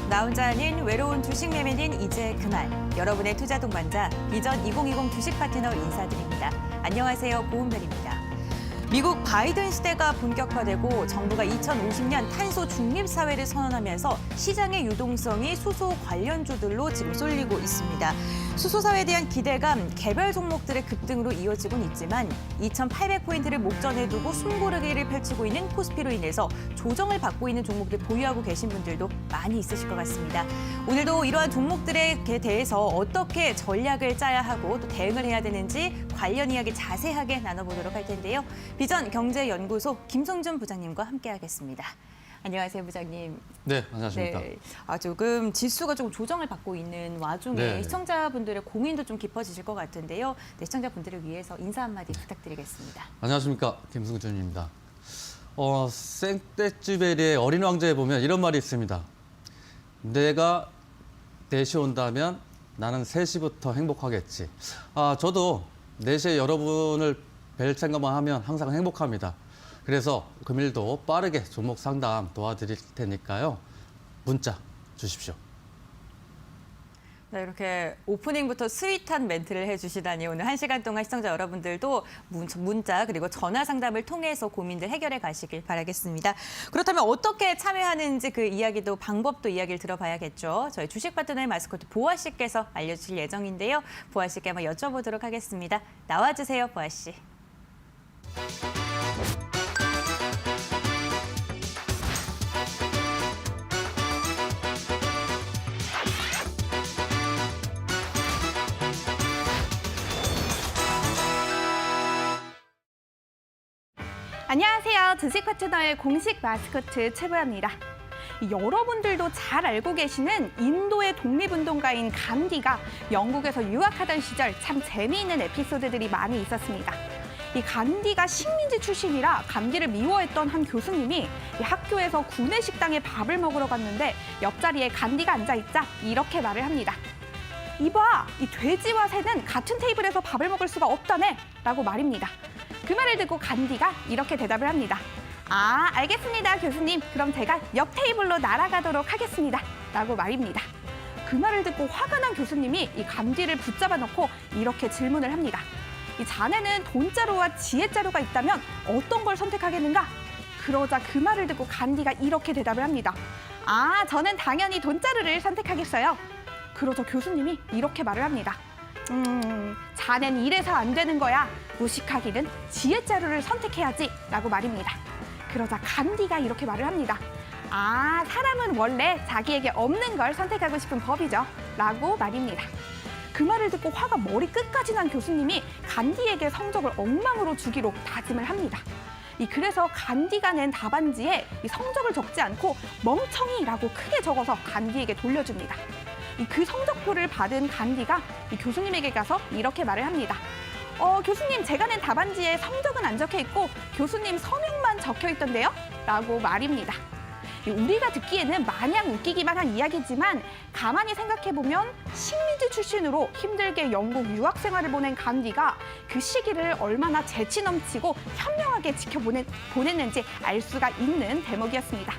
나 혼자 아닌 외로운 주식 매매는 이제 그만. 여러분의 투자 동반자 비전 2020 주식 파트너 인사드립니다. 안녕하세요, 고은별입니다. 미국 바이든 시대가 본격화되고 정부가 2050년 탄소 중립 사회를 선언하면서 시장의 유동성이 수소 관련주들로 지금 쏠리고 있습니다. 수소 사회에 대한 기대감, 개별 종목들의 급등으로 이어지고는 있지만 2,800포인트를 목전에 두고 숨고르기를 펼치고 있는 코스피로 인해서 조정을 받고 있는 종목들 보유하고 계신 분들도 많이 있으실 것 같습니다. 오늘도 이러한 종목들에 대해서 어떻게 전략을 짜야 하고 또 대응을 해야 되는지 관련 이야기 자세하게 나눠보도록 할 텐데요. 비전 경제연구소 김성준 부장님과 함께하겠습니다. 안녕하세요, 부장님. 네, 안녕하십니까. 네, 조금 지수가 좀 조정을 받고 있는 와중에 네. 시청자분들의 고민도 좀 깊어지실 것 같은데요. 네, 시청자분들을 위해서 인사 한마디 부탁드리겠습니다. 안녕하십니까, 김승준입니다. 생떼쥐베리의 어린 왕자에 보면 이런 말이 있습니다. 내가 4시 온다면 나는 3시부터 행복하겠지. 저도 4시에 여러분을 뵐 생각만 하면 항상 행복합니다. 그래서 금일도 빠르게 종목 상담 도와드릴 테니까요. 문자 주십시오. 네, 이렇게 오프닝부터 스윗한 멘트를 해주시다니 오늘 1시간 동안 시청자 여러분들도 문자 그리고 전화 상담을 통해서 고민들 해결해 가시길 바라겠습니다. 그렇다면 어떻게 참여하는지 그 이야기도 방법도 이야기를 들어봐야겠죠. 저희 주식 파트너의 마스코트 보아 씨께서 알려주실 예정인데요. 보아 씨께 한번 여쭤보도록 하겠습니다. 나와주세요, 보아 씨. 안녕하세요. 주식 파트너의 공식 마스코트 최보아입니다. 여러분들도 잘 알고 계시는 인도의 독립운동가인 간디가 영국에서 유학하던 시절 참 재미있는 에피소드들이 많이 있었습니다. 이 간디가 식민지 출신이라 간디를 미워했던 한 교수님이 이 학교에서 구내 식당에 밥을 먹으러 갔는데 옆자리에 간디가 앉아있자 이렇게 말을 합니다. 이봐, 이 돼지와 새는 같은 테이블에서 밥을 먹을 수가 없다네 라고 말입니다. 그 말을 듣고 간디가 이렇게 대답을 합니다. 알겠습니다, 교수님. 그럼 제가 옆 테이블로 날아가도록 하겠습니다. 라고 말입니다. 그 말을 듣고 화가 난 교수님이 이 간디를 붙잡아 놓고 이렇게 질문을 합니다. 이 자네는 돈자루와 지혜자루가 있다면 어떤 걸 선택하겠는가? 그러자 그 말을 듣고 간디가 이렇게 대답을 합니다. 저는 당연히 돈자루를 선택하겠어요. 그러자 교수님이 이렇게 말을 합니다. 자넨 이래서 안 되는 거야. 무식하기는 지혜자루를 선택해야지 라고 말입니다. 그러자 간디가 이렇게 말을 합니다. 사람은 원래 자기에게 없는 걸 선택하고 싶은 법이죠 라고 말입니다. 그 말을 듣고 화가 머리 끝까지 난 교수님이 간디에게 성적을 엉망으로 주기로 다짐을 합니다. 그래서 간디가 낸 답안지에 이 성적을 적지 않고 멍청이라고 크게 적어서 간디에게 돌려줍니다. 그 성적표를 받은 간디가 이 교수님에게 가서 이렇게 말을 합니다. 교수님, 제가 낸 답안지에 성적은 안 적혀 있고 교수님 성명만 적혀 있던데요? 라고 말입니다. 우리가 듣기에는 마냥 웃기기만 한 이야기지만 가만히 생각해보면 식민지 출신으로 힘들게 영국 유학 생활을 보낸 간디가 그 시기를 얼마나 재치 넘치고 현명하게 보냈는지 알 수가 있는 대목이었습니다.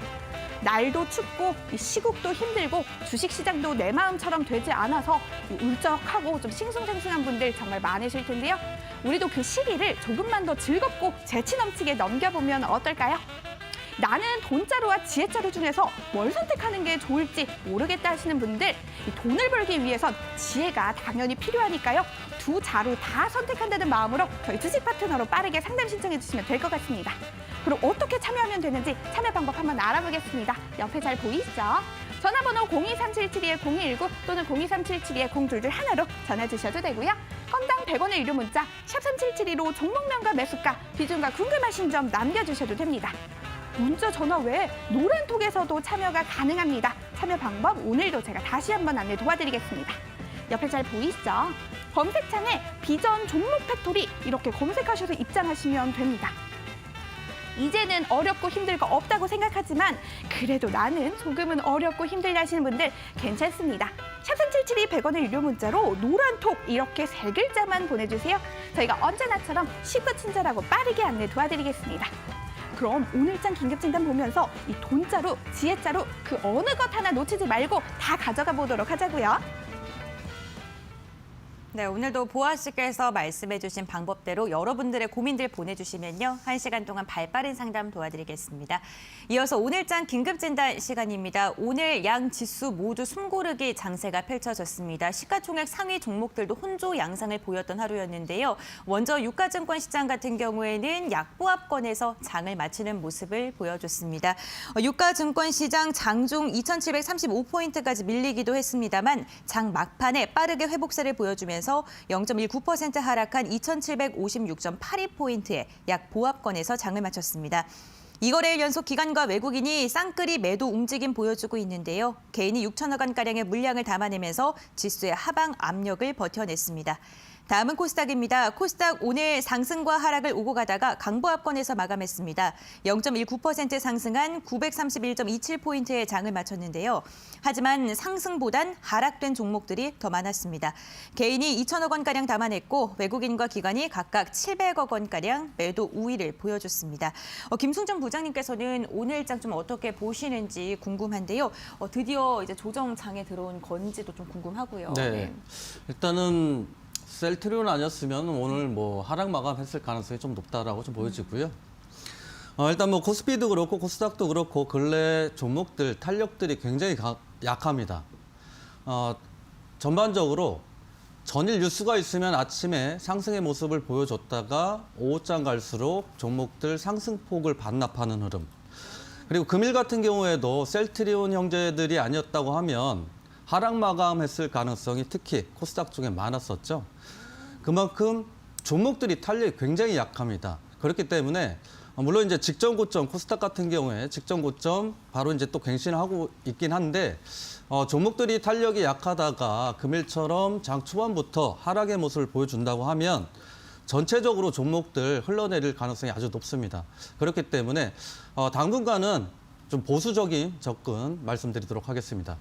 날도 춥고 시국도 힘들고 주식시장도 내 마음처럼 되지 않아서 울적하고 좀 싱숭생숭한 분들 정말 많으실 텐데요. 우리도 그 시기를 조금만 더 즐겁고 재치 넘치게 넘겨보면 어떨까요? 나는 돈자루와 지혜자루 중에서 뭘 선택하는 게 좋을지 모르겠다 하시는 분들, 돈을 벌기 위해선 지혜가 당연히 필요하니까요. 두 자루 다 선택한다는 마음으로 저희 주식 파트너로 빠르게 상담 신청해 주시면 될 것 같습니다. 그럼 어떻게 참여하면 되는지 참여 방법 한번 알아보겠습니다. 옆에 잘 보이시죠? 전화번호 023772-0219 또는 023772-0222로 전화 주셔도 되고요. 건당 100원의 유료 문자 샵 3772로 종목명과 매수가, 비중과 궁금하신 점 남겨주셔도 됩니다. 문자, 전화 외에 노란톡에서도 참여가 가능합니다. 참여 방법 오늘도 제가 다시 한번 안내 도와드리겠습니다. 옆에 잘 보이시죠? 검색창에 비전 종목 팩토리 이렇게 검색하셔서 입장하시면 됩니다. 이제는 어렵고 힘들 거 없다고 생각하지만 그래도 나는 조금은 어렵고 힘들다 하시는 분들 괜찮습니다. 샵3772 100원의 유료 문자로 노란톡 이렇게 3글자만 보내주세요. 저희가 언제나처럼 쉽고 친절하고 빠르게 안내 도와드리겠습니다. 그럼 오늘장 긴급진단 보면서 이 돈자루, 지혜자루 그 어느 것 하나 놓치지 말고 다 가져가 보도록 하자고요. 네, 오늘도 보아 씨께서 말씀해주신 방법대로 여러분들의 고민들 보내주시면요. 1시간 동안 발빠른 상담 도와드리겠습니다. 이어서 오늘장 긴급진단 시간입니다. 오늘 양 지수 모두 숨고르기 장세가 펼쳐졌습니다. 시가총액 상위 종목들도 혼조 양상을 보였던 하루였는데요. 먼저 유가증권 시장 같은 경우에는 약보합권에서 장을 마치는 모습을 보여줬습니다. 유가증권 시장 장중 2,735포인트까지 밀리기도 했습니다만 장 막판에 빠르게 회복세를 보여주면서 0.19% 하락한 2,756.82포인트에 약 보합권에서 장을 마쳤습니다. 이거래일 연속 기관과 외국인이 쌍끌이 매도 움직임 보여주고 있는데요. 개인이 6천억 원가량의 물량을 담아내면서 지수의 하방 압력을 버텨냈습니다. 다음은 코스닥입니다. 코스닥 오늘 상승과 하락을 오고 가다가 강보합권에서 마감했습니다. 0.19% 상승한 931.27포인트의 장을 마쳤는데요. 하지만 상승보단 하락된 종목들이 더 많았습니다. 개인이 2천억 원가량 담아냈고 외국인과 기관이 각각 700억 원가량 매도 우위를 보여줬습니다. 김승준 부장님께서는 오늘 일장 좀 어떻게 보시는지 궁금한데요. 드디어 이제 조정장에 들어온 건지도 좀 궁금하고요. 네. 일단은 셀트리온 아니었으면 오늘 뭐 하락 마감했을 가능성이 좀 높다라고 좀 보여지고요. 일단 뭐 코스피도 그렇고 코스닥도 그렇고 근래 종목들 탄력들이 굉장히 약합니다. 전반적으로 전일 뉴스가 있으면 아침에 상승의 모습을 보여줬다가 오후장 갈수록 종목들 상승폭을 반납하는 흐름. 그리고 금일 같은 경우에도 셀트리온 형제들이 아니었다고 하면 하락 마감했을 가능성이 특히 코스닥 쪽에 많았었죠. 그만큼 종목들이 탄력이 굉장히 약합니다. 그렇기 때문에 물론 이제 직전 고점 코스닥 같은 경우에 직전 고점 바로 이제 또 갱신을 하고 있긴 한데 종목들이 탄력이 약하다가 금일처럼 장 초반부터 하락의 모습을 보여준다고 하면 전체적으로 종목들 흘러내릴 가능성이 아주 높습니다. 그렇기 때문에 당분간은 좀 보수적인 접근 말씀드리도록 하겠습니다.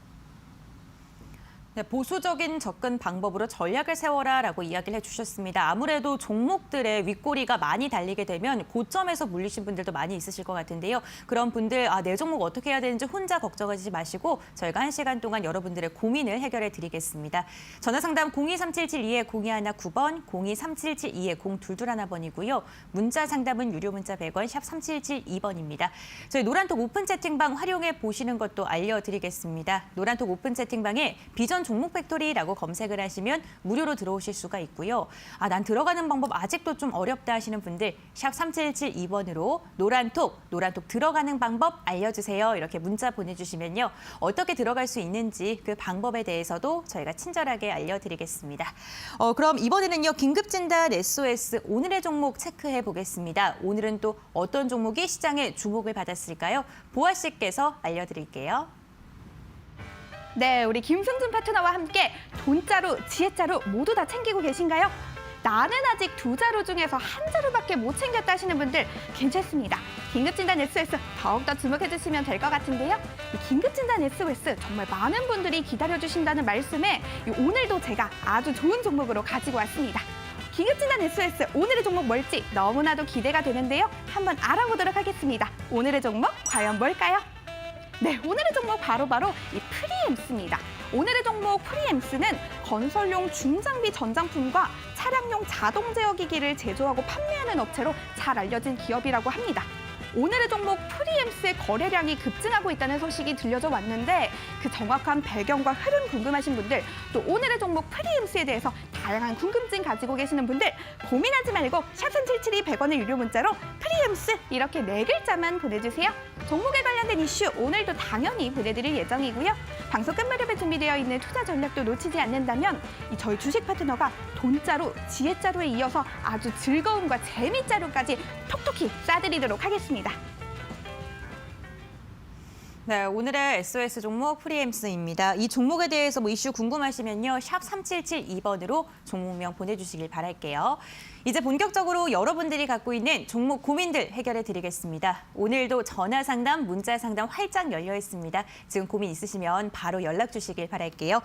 네, 보수적인 접근 방법으로 전략을 세워라라고 이야기를 해주셨습니다. 아무래도 종목들의 윗꼬리가 많이 달리게 되면 고점에서 물리신 분들도 많이 있으실 것 같은데요. 그런 분들 내 종목 어떻게 해야 되는지 혼자 걱정하지 마시고 저희가 1시간 동안 여러분들의 고민을 해결해 드리겠습니다. 전화상담 02377-2-0219번, 02377-2-0221번이고요. 문자 상담은 유료 문자 100원, 샵 3772번입니다. 저희 노란톡 오픈 채팅방 활용해 보시는 것도 알려드리겠습니다. 노란톡 오픈 채팅방에 비전 종목 팩토리라고 검색을 하시면 무료로 들어오실 수가 있고요. 난 들어가는 방법 아직도 좀 어렵다 하시는 분들 샵 3772번으로 노란톡 들어가는 방법 알려주세요. 이렇게 문자 보내주시면요. 어떻게 들어갈 수 있는지 그 방법에 대해서도 저희가 친절하게 알려드리겠습니다. 그럼 이번에는요. 긴급진단 SOS 오늘의 종목 체크해 보겠습니다. 오늘은 또 어떤 종목이 시장에 주목을 받았을까요? 보아 씨께서 알려드릴게요. 네, 우리 김승준 파트너와 함께 돈자루, 지혜자루 모두 다 챙기고 계신가요? 나는 아직 두 자루 중에서 한 자루밖에 못 챙겼다 하시는 분들 괜찮습니다. 긴급진단 SOS 더욱더 주목해 주시면 될 것 같은데요. 이 긴급진단 SOS 정말 많은 분들이 기다려주신다는 말씀에 오늘도 제가 아주 좋은 종목으로 가지고 왔습니다. 긴급진단 SOS 오늘의 종목 뭘지 너무나도 기대가 되는데요. 한번 알아보도록 하겠습니다. 오늘의 종목 과연 뭘까요? 네, 오늘의 종목 바로 이 프리엠스입니다. 오늘의 종목 프리엠스는 건설용 중장비 전장품과 차량용 자동 제어기기를 제조하고 판매하는 업체로 잘 알려진 기업이라고 합니다. 오늘의 종목 프리엠스의 거래량이 급증하고 있다는 소식이 들려져 왔는데 그 정확한 배경과 흐름 궁금하신 분들 또 오늘의 종목 프리엠스에 대해서 다양한 궁금증 가지고 계시는 분들 고민하지 말고 샵3772 100원의 유료 문자로 프리엠스 이렇게 4글자만 보내주세요. 종목에 관련된 이슈 오늘도 당연히 보내드릴 예정이고요. 방송 끝 무렵에 준비되어 있는 투자 전략도 놓치지 않는다면 저희 주식 파트너가 돈자루, 지혜자루에 이어서 아주 즐거움과 재미자루까지 톡톡히 싸드리도록 하겠습니다. 네, 오늘의 SOS 종목 프리엠스입니다. 이 종목에 대해서 이슈 궁금하시면요. 샵 3772번으로 종목명 보내주시길 바랄게요. 이제 본격적으로 여러분들이 갖고 있는 종목 고민들 해결해 드리겠습니다. 오늘도 전화 상담, 문자 상담 활짝 열려 있습니다. 지금 고민 있으시면 바로 연락 주시길 바랄게요.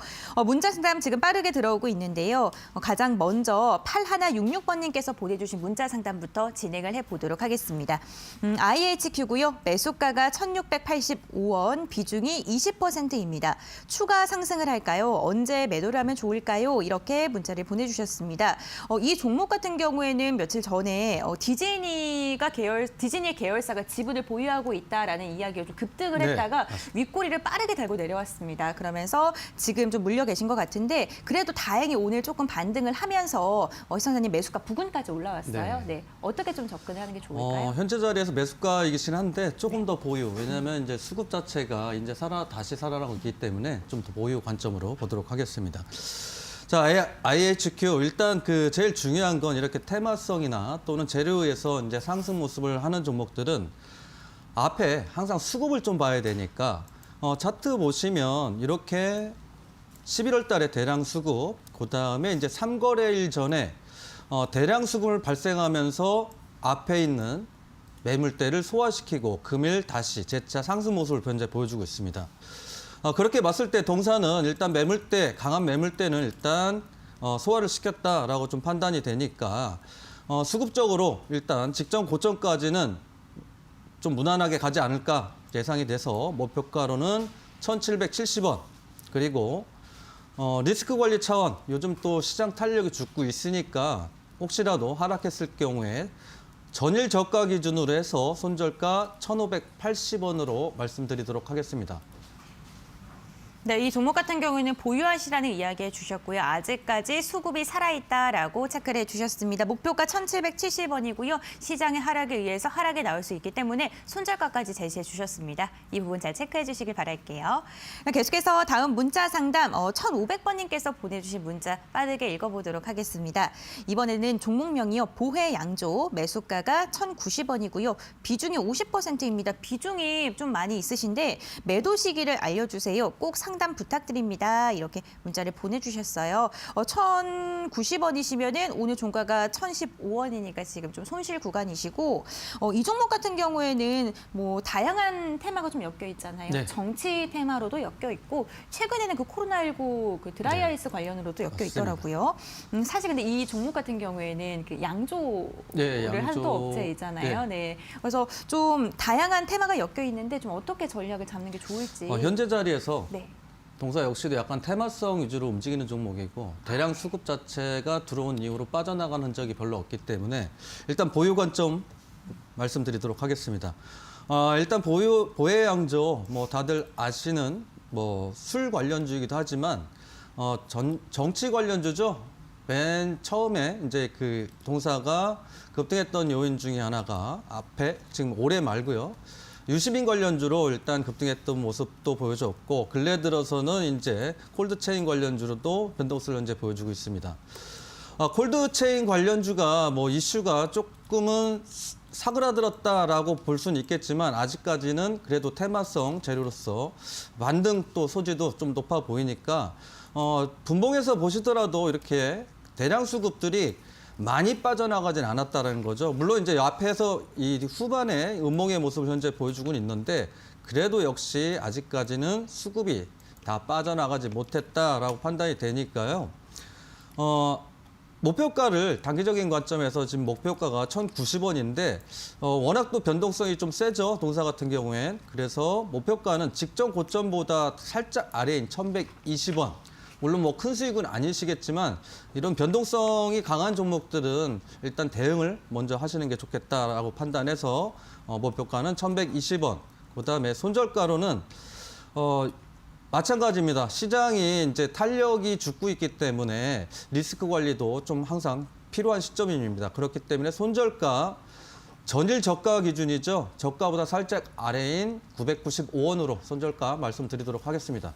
문자 상담 지금 빠르게 들어오고 있는데요. 가장 먼저 8166번님께서 보내주신 문자 상담부터 진행을 해보도록 하겠습니다. IHQ고요. 매수가가 1,685원, 비중이 20%입니다. 추가 상승을 할까요? 언제 매도를 하면 좋을까요? 이렇게 문자를 보내주셨습니다. 이 종목 같은 경우에는 며칠 전에 디즈니 계열사가 지분을 보유하고 있다라는 이야기가 좀 급등을 네, 했다가 맞습니다. 윗꼬리를 빠르게 달고 내려왔습니다. 그러면서 지금 좀 물려 계신 것 같은데 그래도 다행히 오늘 조금 반등을 하면서 시청자님 매수가 부근까지 올라왔어요. 네. 네. 어떻게 좀 접근을 하는 게 좋을까요? 현재 자리에서 매수가이긴 한데 조금 더 보유. 왜냐하면 이제 수급 자체가 이제 다시 살아나고 있기 때문에 좀 더 보유 관점으로 보도록 하겠습니다. 자, IHQ 일단 제일 중요한 건 이렇게 테마성이나 또는 재료에서 이제 상승 모습을 하는 종목들은 앞에 항상 수급을 좀 봐야 되니까 차트 보시면 이렇게 11월 달에 대량 수급, 그다음에 이제 3거래일 전에 대량 수급을 발생하면서 앞에 있는 매물대를 소화시키고 금일 다시 재차 상승 모습을 현재 보여주고 있습니다. 그렇게 봤을 때 동사는 일단 강한 매물대는 일단 소화를 시켰다라고 좀 판단이 되니까 수급적으로 일단 직전 고점까지는 좀 무난하게 가지 않을까 예상이 돼서 목표가로는 1,770원 그리고 리스크 관리 차원 요즘 또 시장 탄력이 죽고 있으니까 혹시라도 하락했을 경우에 전일 저가 기준으로 해서 손절가 1,580원으로 말씀드리도록 하겠습니다. 네, 이 종목 같은 경우에는 보유하시라는 이야기 해주셨고요. 아직까지 수급이 살아있다라고 체크를 해주셨습니다. 목표가 1,770원이고요. 시장의 하락에 의해서 하락이 나올 수 있기 때문에 손절가까지 제시해 주셨습니다. 이 부분 잘 체크해 주시길 바랄게요. 계속해서 다음 문자 상담 1,500번님께서 보내주신 문자 빠르게 읽어보도록 하겠습니다. 이번에는 종목명이요. 보혜양조 매수가가 1,090원이고요. 비중이 50%입니다. 비중이 좀 많이 있으신데 매도 시기를 알려주세요. 꼭 상담 부탁드립니다. 이렇게 문자를 보내주셨어요. 1,090원이시면은 오늘 종가가 1,015원이니까 지금 좀 손실 구간이시고 이 종목 같은 경우에는 뭐 다양한 테마가 좀 엮여 있잖아요. 네. 정치 테마로도 엮여 있고 최근에는 코로나19 드라이 아이스 관련으로도 엮여 맞습니다. 있더라고요. 사실 근데 이 종목 같은 경우에는 양조를 네, 한 양조. 또 업체이잖아요. 네. 그래서 좀 다양한 테마가 엮여 있는데 좀 어떻게 전략을 잡는 게 좋을지. 현재 자리에서 네. 동사 역시도 약간 테마성 위주로 움직이는 종목이고 대량 수급 자체가 들어온 이후로 빠져나간 흔적이 별로 없기 때문에 일단 보유 관점 말씀드리도록 하겠습니다. 일단 보혜양조 뭐 다들 아시는 뭐 술 관련주이기도 하지만 정치 관련주죠. 맨 처음에 이제 동사가 급등했던 요인 중에 하나가 앞에 지금 올해 말고요. 유시민 관련주로 일단 급등했던 모습도 보여줬고 근래 들어서는 이제 콜드체인 관련주로도 변동성을 현재 보여주고 있습니다. 콜드체인 관련주가 뭐 이슈가 조금은 사그라들었다라고 볼 수는 있겠지만 아직까지는 그래도 테마성 재료로서 반등 또 소지도 좀 높아 보이니까 분봉에서 보시더라도 이렇게 대량 수급들이 많이 빠져나가진 않았다는 거죠. 물론 이제 앞에서 이 후반에 음봉의 모습을 현재 보여주고는 있는데 그래도 역시 아직까지는 수급이 다 빠져나가지 못했다라고 판단이 되니까요. 목표가를 단기적인 관점에서 지금 목표가가 1,090원인데 워낙 또 변동성이 좀 세죠. 동사 같은 경우엔. 그래서 목표가는 직전 고점보다 살짝 아래인 1,120원. 물론 뭐 큰 수익은 아니시겠지만 이런 변동성이 강한 종목들은 일단 대응을 먼저 하시는 게 좋겠다라고 판단해서 목표가는 1,120원. 그다음에 손절가로는 마찬가지입니다. 시장이 이제 탄력이 죽고 있기 때문에 리스크 관리도 좀 항상 필요한 시점입니다. 그렇기 때문에 손절가 전일 저가 기준이죠. 저가보다 살짝 아래인 995원으로 손절가 말씀드리도록 하겠습니다.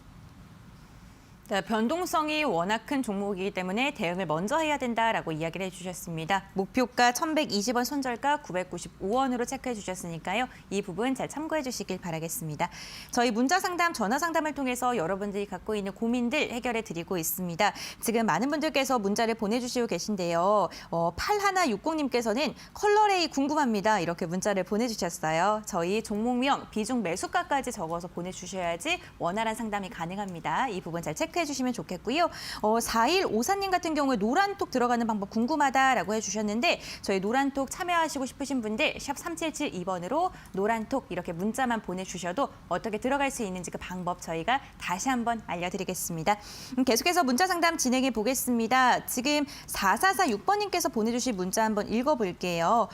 네, 변동성이 워낙 큰 종목이기 때문에 대응을 먼저 해야 된다라고 이야기를 해주셨습니다. 목표가 1,120원, 손절가 995원으로 체크해 주셨으니까요. 이 부분 잘 참고해 주시길 바라겠습니다. 저희 문자 상담, 전화 상담을 통해서 여러분들이 갖고 있는 고민들 해결해 드리고 있습니다. 지금 많은 분들께서 문자를 보내주시고 계신데요. 8160님께서는 컬러레이 궁금합니다. 이렇게 문자를 보내주셨어요. 저희 종목명, 비중 매수가까지 적어서 보내주셔야지 원활한 상담이 가능합니다. 이 부분 잘 체크해 주시면 좋겠고요. 4154님 같은 경우에 노란톡 들어가는 방법 궁금하다라고 해주셨는데 저희 노란톡 참여하시고 싶으신 분들 샵 3772번으로 노란톡 이렇게 문자만 보내주셔도 어떻게 들어갈 수 있는지 그 방법 저희가 다시 한번 알려드리겠습니다. 계속해서 문자 상담 진행해 보겠습니다. 지금 4446번님께서 보내주신 문자 한번 읽어볼게요.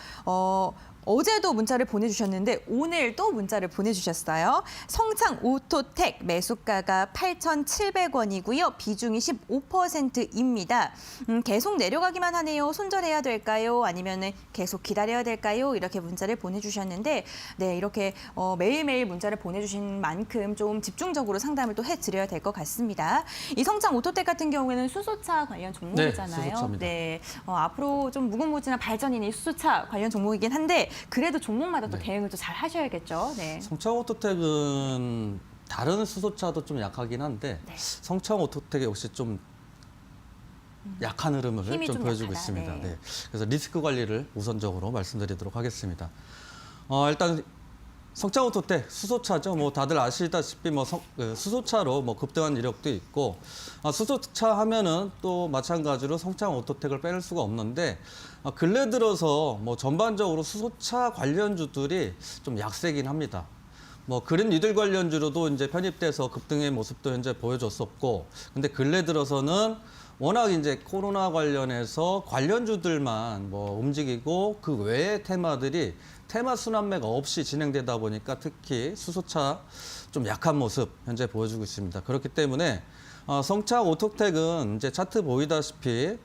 어제도 문자를 보내주셨는데 오늘 또 문자를 보내주셨어요. 성창 오토텍 매수가가 8,700원이고요. 비중이 15%입니다. 계속 내려가기만 하네요. 손절해야 될까요? 아니면 계속 기다려야 될까요? 이렇게 문자를 보내주셨는데 네, 이렇게 매일매일 문자를 보내주신 만큼 좀 집중적으로 상담을 또 해드려야 될 것 같습니다. 이 성창 오토텍 같은 경우에는 수소차 관련 종목이잖아요. 네, 수소차입니다. 네, 앞으로 좀 무궁무진한 발전이 수소차 관련 종목이긴 한데 그래도 종목마다 또 대응을 또 잘 하셔야겠죠. 네. 성창 오토텍은 다른 수소차도 좀 약하긴 한데 네. 성창 오토텍이 역시 좀 약한 흐름을 힘이 좀 좀 보여주고 약하다. 있습니다. 네. 네. 그래서 리스크 관리를 우선적으로 말씀드리도록 하겠습니다. 일단 성창 오토텍 수소차죠. 뭐 다들 아시다시피 수소차로 급등한 이력도 있고 수소차 하면은 또 마찬가지로 성창 오토텍을 빼낼 수가 없는데 근래 들어서 전반적으로 수소차 관련주들이 좀 약세긴 합니다. 그린 니들 관련주로도 이제 편입돼서 급등의 모습도 현재 보여줬었고, 근데 근래 들어서는 워낙 이제 코로나 관련해서 관련주들만 움직이고 그 외의 테마들이 테마 순환매가 없이 진행되다 보니까 특히 수소차 좀 약한 모습 현재 보여주고 있습니다. 그렇기 때문에 성창 오토텍은 이제 차트 보이다시피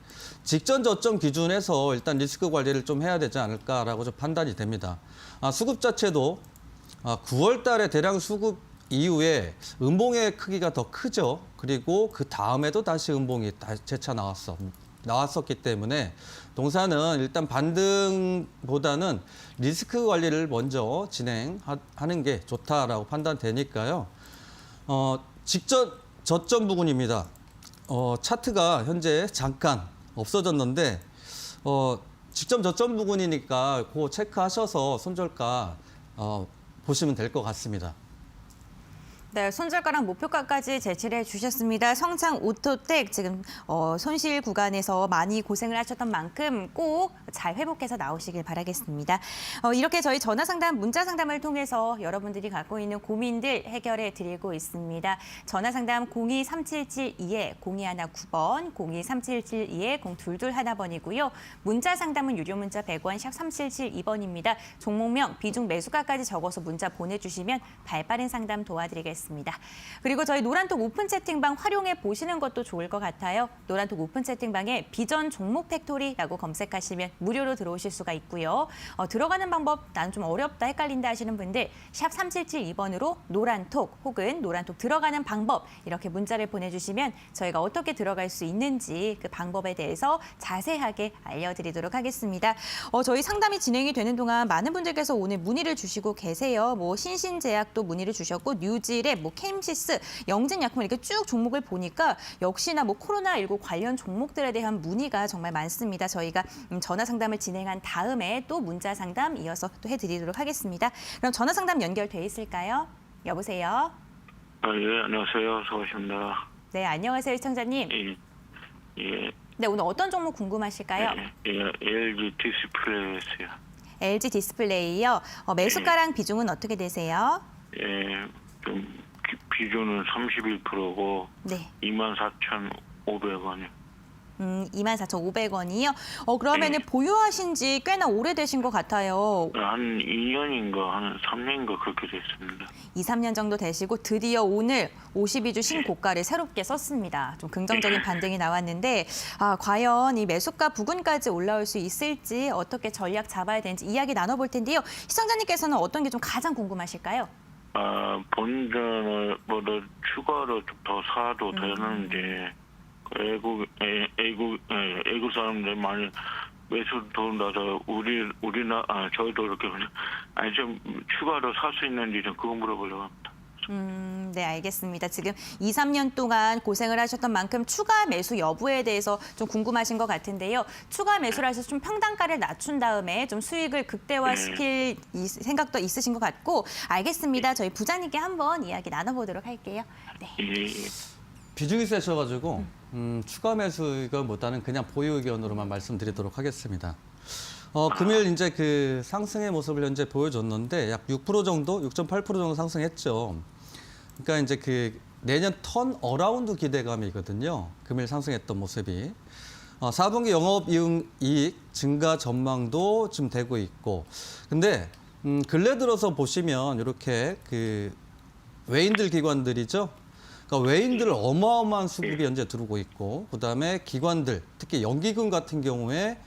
직전 저점 기준에서 일단 리스크 관리를 좀 해야 되지 않을까라고 좀 판단이 됩니다. 수급 자체도 9월 달에 대량 수급 이후에 음봉의 크기가 더 크죠. 그리고 그 다음에도 다시 음봉이 재차 나왔었기 때문에 동사는 일단 반등보다는 리스크 관리를 먼저 진행하는 게 좋다라고 판단되니까요. 직전 저점 부근입니다. 차트가 현재 잠깐 없어졌는데 직전 저점 부근이니까 그거 체크하셔서 손절가 보시면 될 것 같습니다. 네, 손절가랑 목표가까지 제시를 해주셨습니다. 성창 오토텍 지금 손실 구간에서 많이 고생을 하셨던 만큼 꼭 잘 회복해서 나오시길 바라겠습니다. 이렇게 저희 전화 상담, 문자 상담을 통해서 여러분들이 갖고 있는 고민들 해결해 드리고 있습니다. 전화 상담 023772-0219번, 023772-0221번이고요. 문자 상담은 유료 문자 100원, 샵 3772번입니다. 종목명, 비중 매수가까지 적어서 문자 보내주시면 발빠른 상담 도와드리겠습니다. 그리고 저희 노란톡 오픈 채팅방 활용해 보시는 것도 좋을 것 같아요. 노란톡 오픈 채팅방에 비전 종목 팩토리라고 검색하시면 무료로 들어오실 수가 있고요. 들어가는 방법 난 좀 어렵다 헷갈린다 하시는 분들 샵 3772번으로 노란톡 혹은 노란톡 들어가는 방법 이렇게 문자를 보내주시면 저희가 어떻게 들어갈 수 있는지 그 방법에 대해서 자세하게 알려드리도록 하겠습니다. 저희 상담이 진행이 되는 동안 많은 분들께서 오늘 문의를 주시고 계세요. 신신제약도 문의를 주셨고 뉴질의 캠시스, 영진약품 이렇게 쭉 종목을 보니까 역시나 코로나19 관련 종목들에 대한 문의가 정말 많습니다. 저희가 전화 상담을 진행한 다음에 또 문자 상담 이어서 또 해드리도록 하겠습니다. 그럼 전화 상담 연결돼 있을까요? 여보세요? 예, 안녕하세요. 서울입니다. 네, 안녕하세요, 시청자님. 예. 네, 오늘 어떤 종목 궁금하실까요? LG 디스플레이였어요. LG 디스플레이요. 매수가랑 비중은 어떻게 되세요? 좀 비중은 31%고 네. 24,500원이요. 24,500원이요? 그러면은 보유하신 지 꽤나 오래되신 것 같아요. 한 2년인가 한 3년인가 그렇게 됐습니다. 2, 3년 정도 되시고 드디어 오늘 52주 신고가를 새롭게 썼습니다. 좀 긍정적인 반등이 나왔는데 과연 이 매수가 부근까지 올라올 수 있을지 어떻게 전략 잡아야 되는지 이야기 나눠볼 텐데요. 시청자님께서는 어떤 게 좀 가장 궁금하실까요? 본전보다 추가로 좀 더 사도 되는데 애국 사람들 많이 매수 돈 나서 저희도 이렇게 아니 좀 추가로 살 수 있는지 좀 그거 물어보려고 합니다. 네, 알겠습니다. 지금 2, 3년 동안 고생을 하셨던 만큼 추가 매수 여부에 대해서 좀 궁금하신 것 같은데요. 추가 매수를 하셔서 좀 평단가를 낮춘 다음에 좀 수익을 극대화시킬 생각도 있으신 것 같고, 알겠습니다. 저희 부자님께 한번 이야기 나눠보도록 할게요. 네. 예. 비중이 세셔가지고 추가 매수 의견보다는 그냥 보유 의견으로만 말씀드리도록 하겠습니다. 금일 이제 그 상승의 모습을 현재 보여줬는데 약 6% 정도, 6.8% 정도 상승했죠. 그러니까 이제 그 내년 턴 어라운드 기대감이거든요. 금일 상승했던 모습이. 4분기 영업이익 증가 전망도 지금 되고 있고. 근데 근래 들어서 보시면 이렇게 그 외인들 기관들이죠. 그러니까 외인들 어마어마한 수급이 현재 들어오고 있고, 그다음에 기관들, 특히 연기금 같은 경우에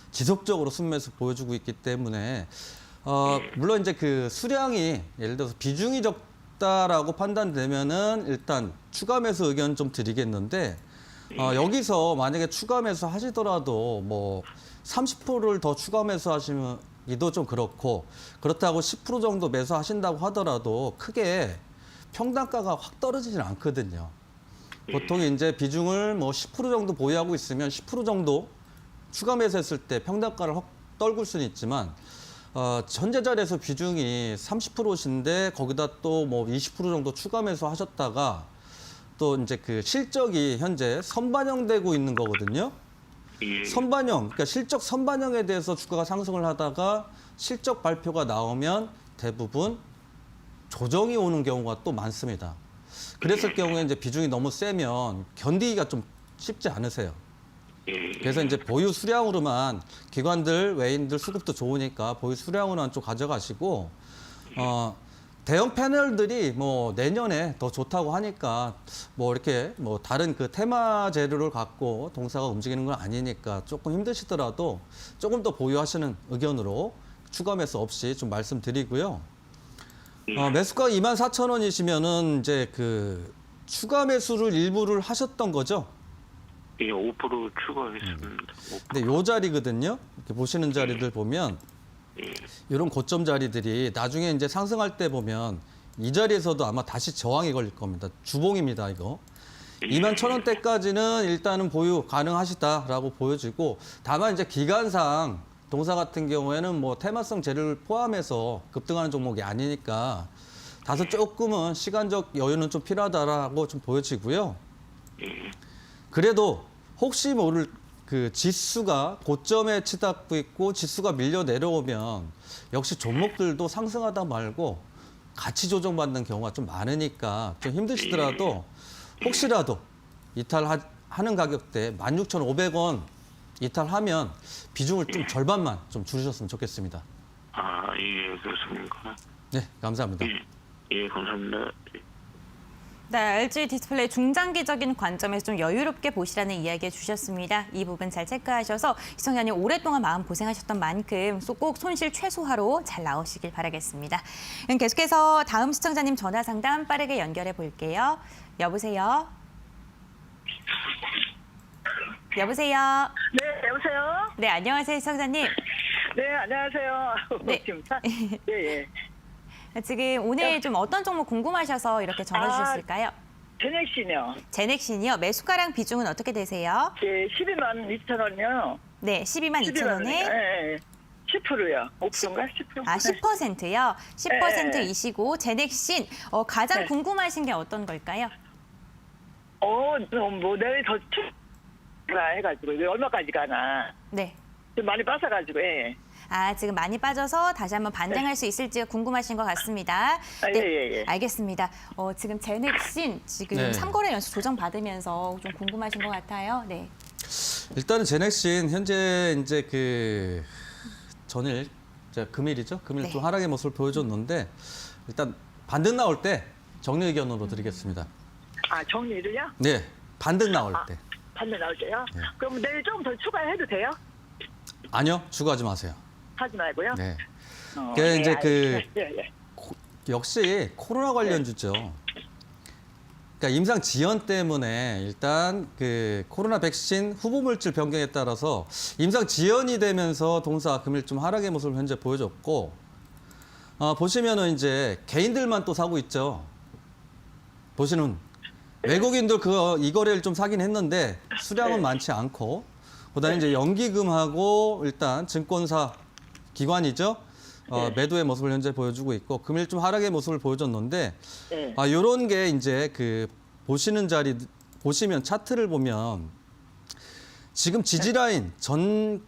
지속적으로 순매수 보여주고 있기 때문에 물론 이제 그 수량이 예를 들어서 비중이 적다라고 판단되면은 일단 추가 매수 의견 좀 드리겠는데 여기서 만약에 추가 매수 하시더라도 뭐 30%를 더 추가 매수 하시기도 좀 그렇고, 그렇다고 10% 정도 매수하신다고 하더라도 크게 평단가가 확 떨어지진 않거든요. 보통 이제 비중을 뭐 10% 정도 보유하고 있으면 10% 정도 추가 매수했을 때 평단가를 확 떨굴 수는 있지만 현재 자리에서 비중이 30%신데 거기다 또 뭐 20% 정도 추가 매수하셨다가 또 이제 그 실적이 현재 선반영되고 있는 거거든요. 선반영, 그러니까 실적 선반영에 대해서 주가가 상승을 하다가 실적 발표가 나오면 대부분 조정이 오는 경우가 또 많습니다. 그랬을 경우에 이제 비중이 너무 세면 견디기가 좀 쉽지 않으세요. 그래서 이제 보유 수량으로만 기관들, 외인들 수급도 좋으니까 보유 수량으로만 좀 가져가시고 대형 패널들이 뭐 내년에 더 좋다고 하니까 뭐 이렇게 뭐 다른 그 테마 재료를 갖고 동사가 움직이는 건 아니니까 조금 힘드시더라도 조금 더 보유하시는 의견으로 추가 매수 없이 좀 말씀드리고요. 매수가 24,000원이시면은 이제 그 추가 매수를 일부를 하셨던 거죠? 예, 5% 추가했습니다. 근데 요 자리거든요. 이렇게 보시는 자리들 보면 이런 고점 자리들이 나중에 이제 상승할 때 보면 이 자리에서도 아마 다시 저항이 걸릴 겁니다. 주봉입니다, 이거. 21,000원대까지는 일단은 보유 가능하시다라고 보여지고, 다만 이제 기간상 동사 같은 경우에는 뭐 테마성 재료를 포함해서 급등하는 종목이 아니니까 다소 조금은 시간적 여유는 좀 필요하다라고 좀 보여지고요. 그래도 혹시 모를 그 지수가 고점에 치닫고 있고 지수가 밀려 내려오면 역시 종목들도 상승하다 말고 가치 조정받는 경우가 좀 많으니까 좀 힘드시더라도 혹시라도 이탈하는 가격대 16,500원 이탈하면 비중을 좀 절반만 좀 줄이셨으면 좋겠습니다. 예, 그렇습니까? 네, 감사합니다. 예, 감사합니다. 네, LG 디스플레이 중장기적인 관점에서 좀 여유롭게 보시라는 이야기 주셨습니다. 이 부분 잘 체크하셔서 시청자님 오랫동안 마음 고생하셨던 만큼 꼭 손실 최소화로 잘 나오시길 바라겠습니다. 계속해서 다음 시청자님 전화 상담 빠르게 연결해 볼게요. 여보세요? 여보세요? 네, 여보세요? 네, 안녕하세요, 시청자님. 네, 안녕하세요. 네. 예. 지금 오늘 좀 어떤 종목 궁금하셔서 이렇게 전화 주셨을까요? 제넥신이요. 제넥신이요. 매수가랑 비중은 어떻게 되세요? 예, 122,000원이요. 네, 122,000원에 예. 10%요. 5%인가? 10%? 10%요. 10% 네. 이시고 제넥신 가장 네. 궁금하신 게 어떤 걸까요? 뭐 내일 더 추가 해가지고 이게 얼마까지 가나. 네. 좀 많이 빠져가지고, 예. 지금 많이 빠져서 다시 한번 반등할 수 있을지가 궁금하신 것 같습니다. 예. 알겠습니다. 지금 제넥신 지금 네. 3거래 연속 조정 받으면서 좀 궁금하신 것 같아요. 네. 일단은 제넥신 현재 이제 그 전일 금일이죠. 금일 네. 좀 하락의 모습을 보여줬는데 일단 반등 나올 때 정리 의견으로 드리겠습니다. 정리를요? 네, 반등 나올 때. 반대 나올 때요? 네. 그럼 내일 좀 더 추가해도 돼요? 아니요, 추가하지 마세요. 하지 말고요? 네. 예, 그게 이제 그 알겠습니다. 예. 역시 코로나 관련주죠. 그러니까 임상 지연 때문에 일단 그 코로나 백신 후보 물질 변경에 따라서 임상 지연이 되면서 동사 금일 좀 하락의 모습을 현재 보여줬고, 보시면은 이제 개인들만 또 사고 있죠. 보시는 외국인도 이 거래를 좀 사긴 했는데 수량은 많지 않고, 그다음에 이제 연기금하고 일단 증권사 기관이죠. 매도의 모습을 현재 보여주고 있고, 금일 좀 하락의 모습을 보여줬는데, 네. 요런 게 이제 그 보시는 자리, 보시면 차트를 보면 지금 지지라인 전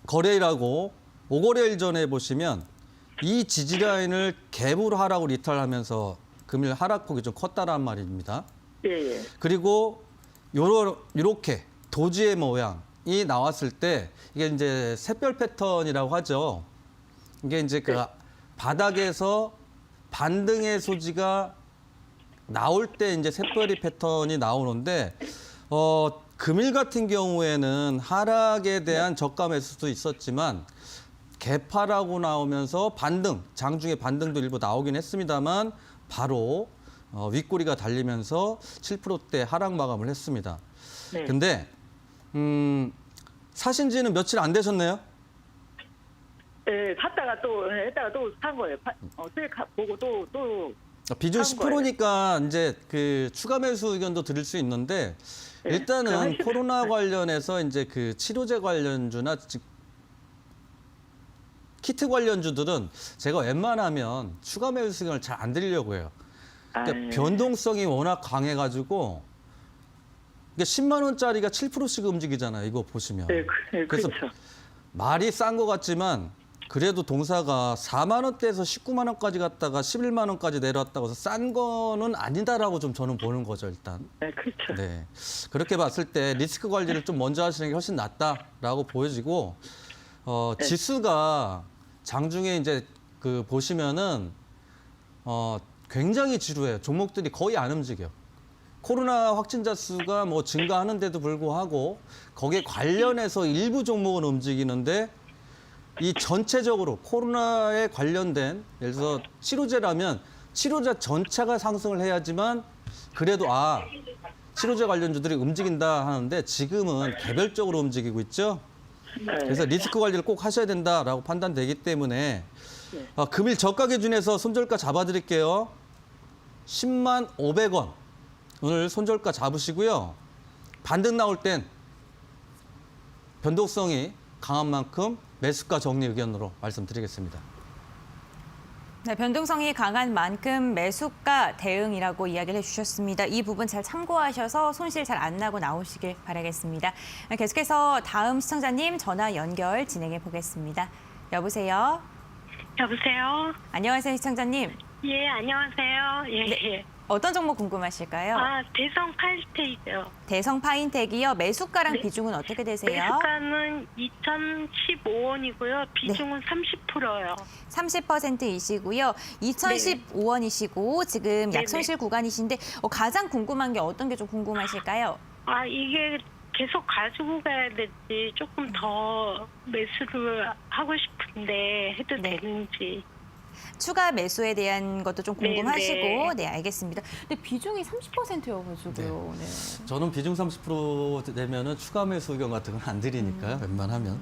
거래일하고 5거래일 전에 보시면 이 지지라인을 갭으로 하락으로 이탈하면서 금일 하락폭이 좀 컸다란 말입니다. 예, 예. 그리고 요렇게 도지의 모양이 나왔을 때 이게 이제 샛별 패턴이라고 하죠. 이게 이제 그 바닥에서 반등의 소지가 나올 때 이제 샛별이 패턴이 나오는데, 금일 같은 경우에는 하락에 대한 저가 매수도 있었지만 개파라고 나오면서 반등, 장중에 반등도 일부 나오긴 했습니다만 바로 윗꼬리가 달리면서 7%대 하락 마감을 했습니다. 네. 근데 사신 지는 며칠 안 되셨네요? 예, 샀다가 또 했다가 또 산 거예요. 수익 보고 또 비중 산 거예요. 10%니까 이제 그 추가 매수 의견도 드릴 수 있는데, 네, 일단은 그럼 코로나 관련해서 이제 그 치료제 관련주나 키트 관련주들은 제가 웬만하면 추가 매수 의견을 잘 안 드리려고 해요. 그러니까 변동성이 워낙 강해가지고, 이게 10만 원짜리가 7%씩 움직이잖아요. 이거 보시면. 네, 그래서 그렇죠. 말이 싼 것 같지만 그래도 동사가 4만 원대에서 19만 원까지 갔다가 11만 원까지 내려왔다고 해서 싼 거는 아니다라고 좀 저는 보는 거죠, 일단. 네, 그렇죠. 네. 그렇게 봤을 때 리스크 관리를 좀 먼저 하시는 게 훨씬 낫다라고 보여지고, 네. 지수가 장중에 이제 그 보시면은 굉장히 지루해요. 종목들이 거의 안 움직여. 코로나 확진자 수가 뭐 증가하는데도 불구하고 거기에 관련해서 일부 종목은 움직이는데, 이 전체적으로 코로나에 관련된, 예를 들어서 치료제라면 치료제 전체가 상승을 해야지만 그래도 치료제 관련주들이 움직인다 하는데, 지금은 개별적으로 움직이고 있죠. 네. 그래서 리스크 관리를 꼭 하셔야 된다라고 판단되기 때문에 금일 저가 기준에서 손절가 잡아드릴게요. 10만 500원. 오늘 손절가 잡으시고요. 반등 나올 땐 변동성이 강한 만큼 매수가 정리 의견으로 말씀드리겠습니다. 네, 변동성이 강한 만큼 매수가 대응이라고 이야기를 해주셨습니다. 이 부분 잘 참고하셔서 손실 잘 안 나고 나오시길 바라겠습니다. 계속해서 다음 시청자님 전화 연결 진행해 보겠습니다. 여보세요? 여보세요? 안녕하세요, 시청자님. 예, 안녕하세요. 예, 네. 예. 어떤 종목 궁금하실까요? 대성 팔스테이죠. 대성 파인텍이요. 매수가랑 네. 비중은 어떻게 되세요? 매수가는 2015원이고요. 비중은 30%요. 30%이시고요. 2015원이시고 지금 네네. 약손실 구간이신데 가장 궁금한 게 어떤 게 좀 궁금하실까요? 이게 계속 가지고 가야 될지 조금 더 매수를 하고 싶은데 해도 네. 되는지. 추가 매수에 대한 것도 좀 궁금하시고 네. 네, 알겠습니다. 근데 비중이 30%여가지고요. 네. 저는 비중 30% 되면은 추가 매수 의견 같은 건 안 드리니까요. 웬만하면.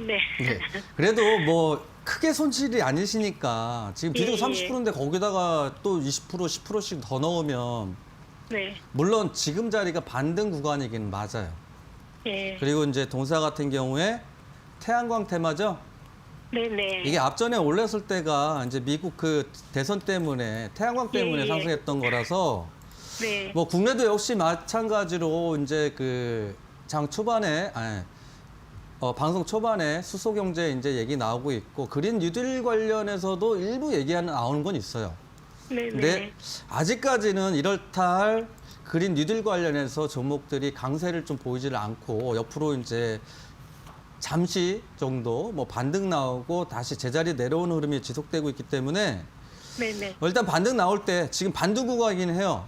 네. 네. 그래도 뭐 크게 손실이 아니시니까 지금 비중 예, 30%인데 거기다가 또 20%, 10%씩 더 넣으면, 네. 물론 지금 자리가 반등 구간이긴 맞아요. 예. 그리고 이제 동사 같은 경우에 태양광 테마죠. 네네. 이게 앞전에 올랐을 때가 이제 미국 그 대선 때문에, 태양광 때문에 예. 상승했던 거라서, 네. 뭐 국내도 역시 마찬가지로 이제 그 장 초반에 방송 초반에 수소 경제 이제 얘기 나오고 있고, 그린 뉴딜 관련해서도 일부 나오는 건 있어요. 네네. 근데 아직까지는 이렇다 할 그린 뉴딜 관련해서 종목들이 강세를 좀 보이지를 않고, 옆으로 이제 잠시 정도 뭐 반등 나오고 다시 제자리 내려오는 흐름이 지속되고 있기 때문에, 네네. 일단 반등 나올 때 지금 반등 구간이긴 해요.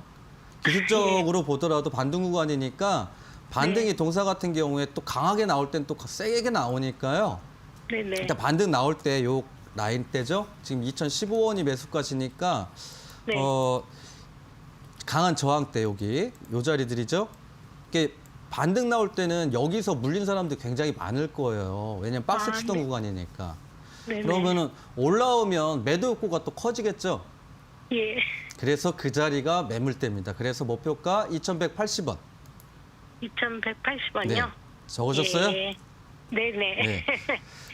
기술적으로 보더라도 반등 구간이니까 반등이 네. 동사 같은 경우에 또 강하게 나올 땐 또 세게 나오니까요. 네네. 일단 반등 나올 때 요 라인 때죠. 지금 2015원이 매수가시니까 네. 강한 저항대 여기 요 자리들이죠. 이게 반등 나올 때는 여기서 물린 사람들이 굉장히 많을 거예요. 왜냐면 박스 추동 네. 구간이니까. 네네. 그러면은 올라오면 매도 욕구가 또 커지겠죠. 예. 그래서 그 자리가 매물대입니다. 그래서 목표가 2,180원. 2,180원이요? 네. 적으셨어요? 예. 네네. 네.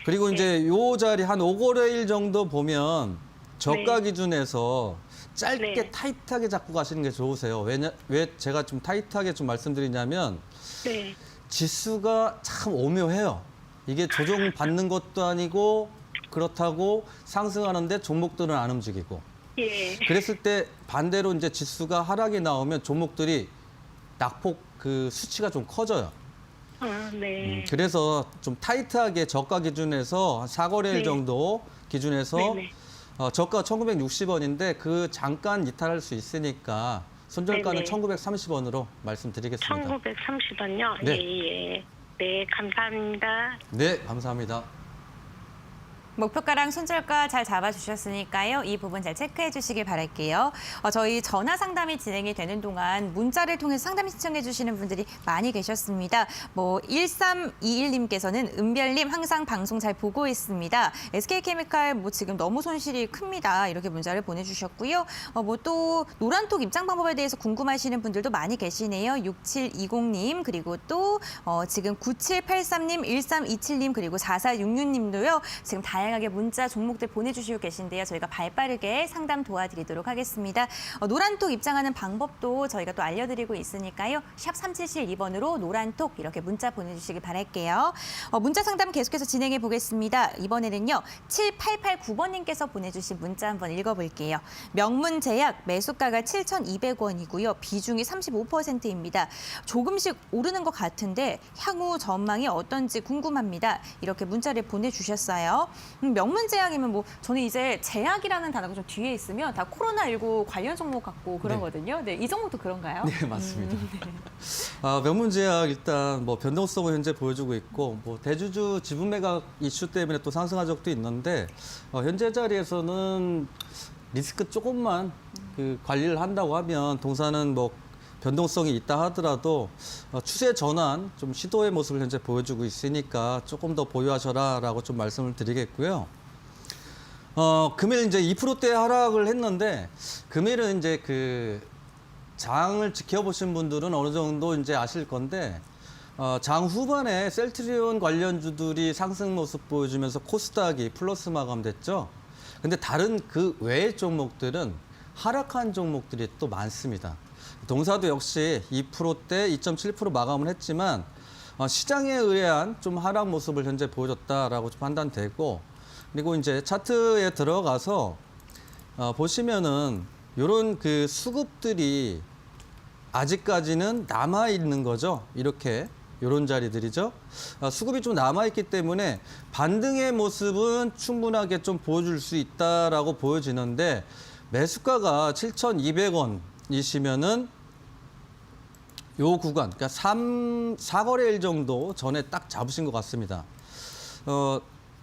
그리고 이제 요 자리 한 5거래일 정도 보면 저가 기준에서 짧게 네. 타이트하게 잡고 가시는 게 좋으세요. 왜 제가 좀 타이트하게 좀 말씀드리냐면 네. 지수가 참 오묘해요. 이게 조정 받는 것도 아니고 그렇다고 상승하는데 종목들은 안 움직이고. 예. 그랬을 때 반대로 이제 지수가 하락이 나오면 종목들이 낙폭 그 수치가 좀 커져요. 네. 그래서 좀 타이트하게 저가 기준에서 한 4거래일 네. 정도 기준에서 네네. 저가 1,960원인데 그 잠깐 이탈할 수 있으니까 손절가는 네네. 1,930원으로 말씀드리겠습니다. 1,930원요? 네. 예. 네, 감사합니다. 네, 감사합니다. 목표가랑 손절가 잘 잡아주셨으니까요. 이 부분 잘 체크해 주시길 바랄게요. 저희 전화 상담이 진행이 되는 동안 문자를 통해서 상담 신청해 주시는 분들이 많이 계셨습니다. 1321님께서는 은별님 항상 방송 잘 보고 있습니다. SK케미칼 지금 너무 손실이 큽니다. 이렇게 문자를 보내주셨고요. 또 노란톡 입장 방법에 대해서 궁금하시는 분들도 많이 계시네요. 6720님 그리고 또 지금 9783님, 1327님 그리고 4466님도요. 지금 다양하게 문자 종목들 보내주시고 계신데요. 저희가 발빠르게 상담 도와드리도록 하겠습니다. 노란톡 입장하는 방법도 저희가 또 알려드리고 있으니까요. 샵 3772번으로 노란톡 이렇게 문자 보내주시기 바랄게요. 문자 상담 계속해서 진행해 보겠습니다. 이번에는요. 7889번님께서 보내주신 문자 한번 읽어볼게요. 명문제약 매수가가 7,200원이고요. 비중이 35%입니다. 조금씩 오르는 것 같은데 향후 전망이 어떤지 궁금합니다. 이렇게 문자를 보내주셨어요. 명문제약이면 저는 이제 제약이라는 단어가 좀 뒤에 있으면 다 코로나19 관련 종목 같고 그러거든요. 네, 이 종목도 그런가요? 네, 맞습니다. 명문제약 일단 변동성을 현재 보여주고 있고 대주주 지분 매각 이슈 때문에 또 상승한 적도 있는데 현재 자리에서는 리스크 조금만 관리를 한다고 하면 동사는 변동성이 있다 하더라도 추세 전환 좀 시도의 모습을 현재 보여주고 있으니까 조금 더 보유하셔라라고 좀 말씀을 드리겠고요. 금일 이제 2%대 하락을 했는데 금일은 이제 장을 지켜보신 분들은 어느 정도 이제 아실 건데 장 후반에 셀트리온 관련주들이 상승 모습 보여주면서 코스닥이 플러스 마감됐죠. 근데 다른 그 외의 종목들은 하락한 종목들이 또 많습니다. 동사도 역시 2%대 2.7% 마감을 했지만 시장에 의한 좀 하락 모습을 현재 보여줬다라고 좀 판단되고 그리고 이제 차트에 들어가서 보시면은 이런 수급들이 아직까지는 남아 있는 거죠. 이렇게 이런 자리들이죠. 수급이 좀 남아 있기 때문에 반등의 모습은 충분하게 좀 보여줄 수 있다라고 보여지는데 매수가가 7,200원이시면은 요 구간, 그러니까 4거래일 정도 전에 딱 잡으신 것 같습니다.